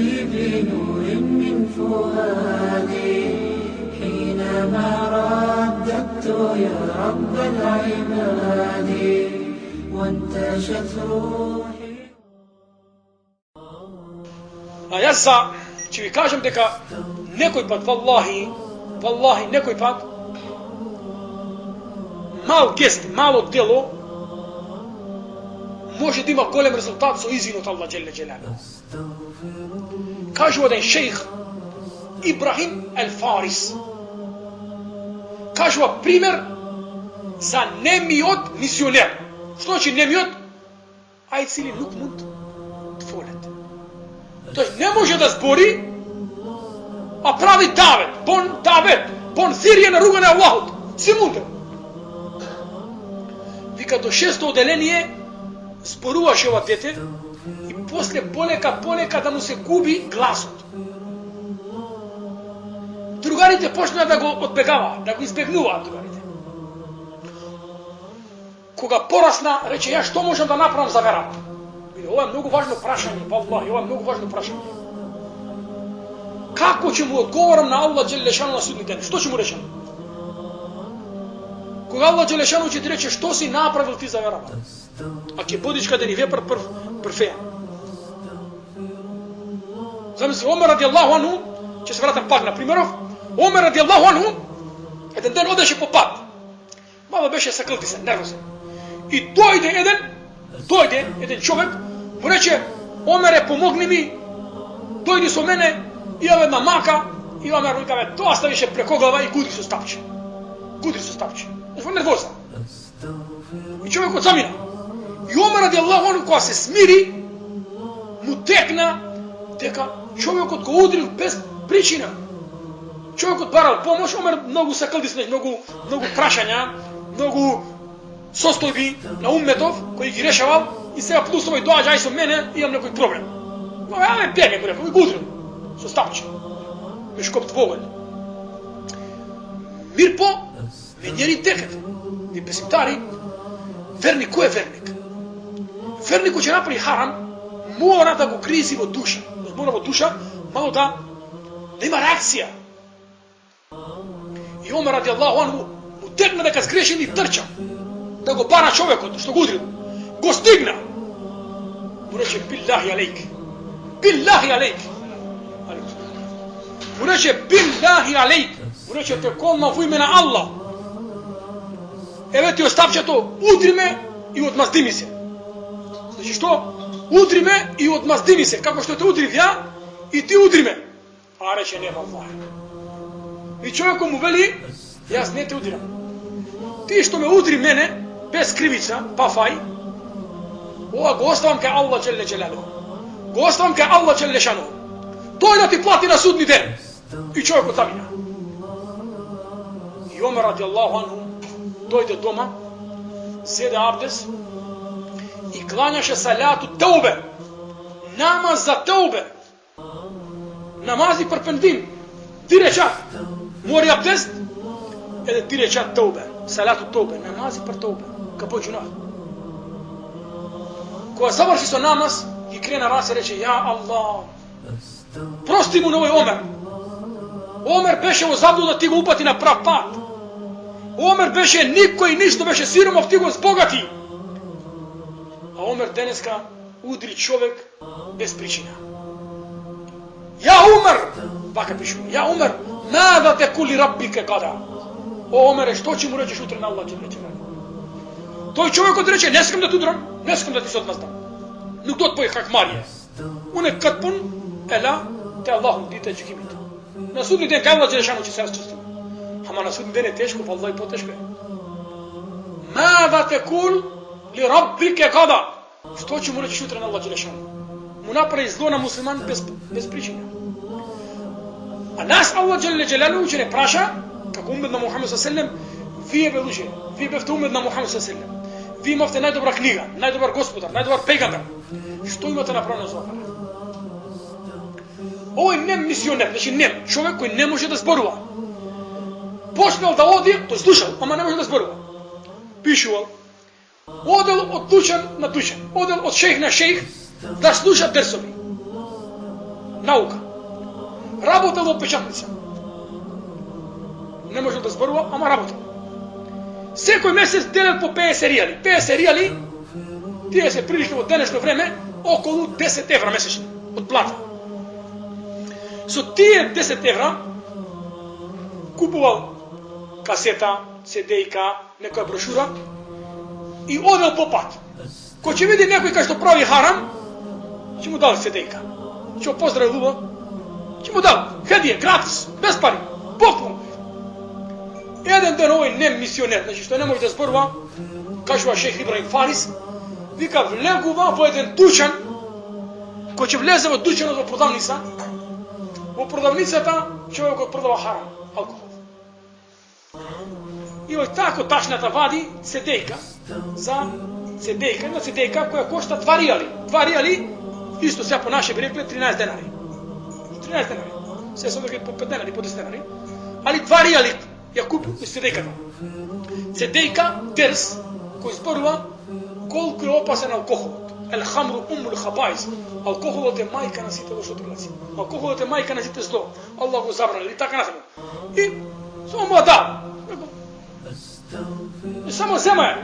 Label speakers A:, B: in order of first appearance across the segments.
A: تأتي بنور من فؤادي حينما رددت يا رب العباد وانتشت روحي.
B: A jasa që vi kažem deka nekoj pat, vallahi nekoj pat, malo gest, malo delo, može da ima golem rezultat sa izvin od Allah dželle dželaluhu. Kažu jedan šejh Ibrahim el-Faris, kažu primjer za nemiot misioner. Što znači nemiot? Ai cili nuk mund të folet. To ne može da zbori, a pravi davet, bon thirrje në rrugën e Allahut, si mundë. Vika do 600 odelenje, zborua që ova dete, i posle poleka da mu se gubi glasot. Drugarите počna da go odbegava, da go izbegnuva drugarite. Koga porasna, reče, ja što možem da napravim za verat? Ovo je mnogo važno prašanje, vallahi, ovo je mnogo važno prašanje. Kako će mu odgovoram na Allah dželešanu na sudnji dan? Što će mu reći? Koga Allah dželešanu će ti reći što si napravil ti za verat? Ako je bodiš kada ni vepr fejan. Zamisli, Omer radijallahu anhu, će se vratam pak na primjerov, Omer radijallahu anhu, jedan dan odeše po pad. Malo beše sakrti se, nervozan. I dojde jedan čovjek, mu reče, Omere, pomogni mi, dojdi su mene, imam jedna maka, i Omer mu kaže, to ostaviše preko glava i gudri su stavče. Znači, nervozan. I čovjek od zamina. I Omer radijallahu anhu, koja se smiri, mu tekna, teka čovjek od go udril bez pričina. Čovjek odbaral pomoć, Omer mnogo sakldisneć, mnogo prašanja, mnogo sostojbi na ummetov koji gi rešaval i сега plus ovaj dođe, aj sa mene, imam neki problem. Ja me bjegam, rekao, i gudrim, so stavče. Me škopt vogelj. Mirpo, me njeri deket. I besimtari, vernik, ko je vernik? Vernik ko će napravi haram, mora da go krizi od duša. Mora od duša, malo da ima reakcija. I Omer radijallahu anhu, mu tekne da kad zgrešen i trča. Da go bara čovjek od što ga udril. Go stigna. Mu reče, billahi alejk. Mu reče, billahi alejk. Mu reče, te kolma u imena Allah. Evo ti ostavče to, udri me i odmazdi mi se. Znači što? Udri me i odmazdi mi se. Kako što te udriv ja i ti udri me. A reče, nema Allah. I čovjek mu veli, ja ne te udiram. Ti što me udri mene, bez krivica, pa faj, ova go ostavam kaj Allah dželle dželaluhu. Go ostavam kaj Allah dželle šanuhu. To je da ti plati na sudni den. I čovjek od zamina. I Omer radijallahu anhu dojde doma, sede abdes i klanjaše salatu teube. Namaz za teube. Namazi përpendim. Dire čat. Mori abdest, edhe dire čat teube. Salatu teube. Namazi për teube. Ka po gjunah. Ko završi so namaz i krene ras i reče, ja Allah, prosti mu na ovaj Omer. Omer beše u zabludu da ti go upati na prav put. Omer beše niko i ništa, beše siromov, ti go zbogati. A Omer deneska udri čovjek bez pričina. Ja Omer, baka pišu, ja Omer, nada te kuli rabbike kada. O Omere, što će mu rećeš utre na Allah će reći? Той човек от рече, не искам да те удрам, не искам да ти се отмъздам. Но тот по хак Мария. Уне катпун, ела, те Аллаху дите джикимит. На судни ден кай Allah Джелешану će se разчувствува. Ама на судни ден е тежко, валлаhi по-тежко е. Мада текул ли раббике када? Što će mu reći utre na Allah Джелешану? Mu napravi zlo na musliman bez pričine. A nas Allah Джелешану će ne praša, kako umet na Muhammed s.a.v. Вие бе луѓе, вие бевте умет на Мухамед с.а.в. Вие имавте најдобра книга, најдобар господар, најдобар пегамбер. Што имате направено за ова? Овој нем мисионер, значи нем, човек кој не може да зборува. Почнал да оди, тој слушал, ама не може да зборува. Пишувал. Одел од дучан на дучан, одел од шејх на шејх да слуша дерсови. наука. Работал во печатница. Не може да зборува, ама работал. Секој месец делел по 50 риали. 50 риали, тие се прилично во денешно време, околу 10 евра месечно од плата. Со тие 10 евра купувал касета, CD-ка, некоја брошура и одел по пат. Кој ќе види некој кај што прави харам, ќе му дал CD-ка. Ќе го поздрави луба, ќе му дал хедија, гратис, без пари, поклон. Еден ден овој не мисионер, значи што не може да зборува, кажува шех Ибрахим Фарис, вика влегува во еден дучан, кој ќе влезе во дучанот во продавница, во продавницата човекот продава харам, алкохол. И ој тако ташната вади CD-ка, за CD-ка, една CD-ка која кошта 2 риали. 2 риали, исто сега по наше би рекле 13 денари. 13 денари. Се со по 5 денари, по 10 денари. Али 2 риали ја купил CD-ката. CD-ка дерс кој зборува колку е опасен алкохолот. Ел хамру умул хабаис. Алкохолот е мајка на сите лошодраци. Алкохолот е мајка на сите зло. Аллах го забрани и така натаму. И само му дал. Само зема.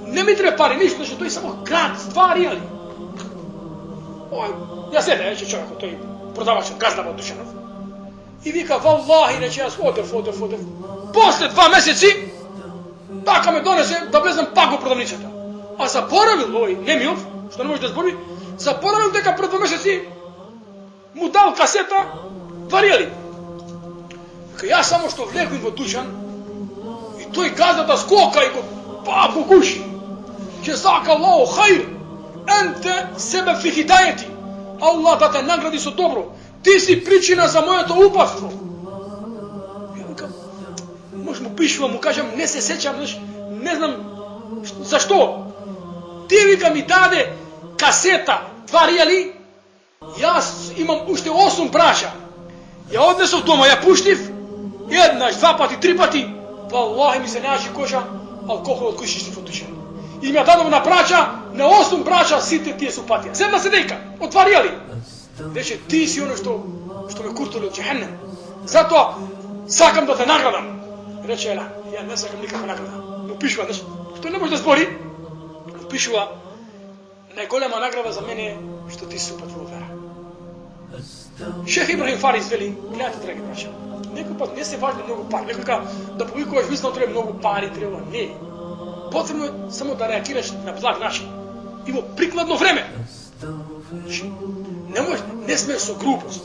B: Не ми треба пари, ништо, што тој само град, 2 риали. Ој, ја седе, човекот, тој продавачот, газда во душанов. И вика, валлахи, рече, јас одев. После 2 месеци, така ме донесе да влезам пак во продавницата. А заборавил овој Немиов, што не може да збори, заборавил дека пред 2 месеци му дал касета 2 риали. Вика, јас само што влегувам во душан, и тој газдата скока и го пако гуши. Џезака Аллаху хајр. Енте себе фи хидајети. Аллах да те награди со добро. Ти си причина за моето упадство. Ја викам, може му пишувам, му кажам, не се сеќам, не знам зашто. Ти вика ми даде касета 2 риали, јас имам уште 8 браша. Ја однесов дома, ја пуштив, еднаш, 2 пати, 3 пати, валлахи ми се најаши коша, алкохолот кој шиштив од душан. И ми ја дадов на брача, на 8 брача, сите тие су патија. Седна CD-ка, од 2 риали. Рече, ти си оно што ме куртули од џехеннем. Затоа сакам да те наградам. Рече, ела, ја не сакам никаква награда. Му пишува, знаеш, што не може да збори, му пишува, најголема награда за мене е што ти си упат во вера. Шех Ибрахим Фарис вели, гледате, драги брача, некој пат не се важни многу пари. Некој кажа, да повикуваш мислам треба многу пари, треба, не. Потребно е само да реагираш на благ начин и во прикладно време. Не може, не сме со грубост.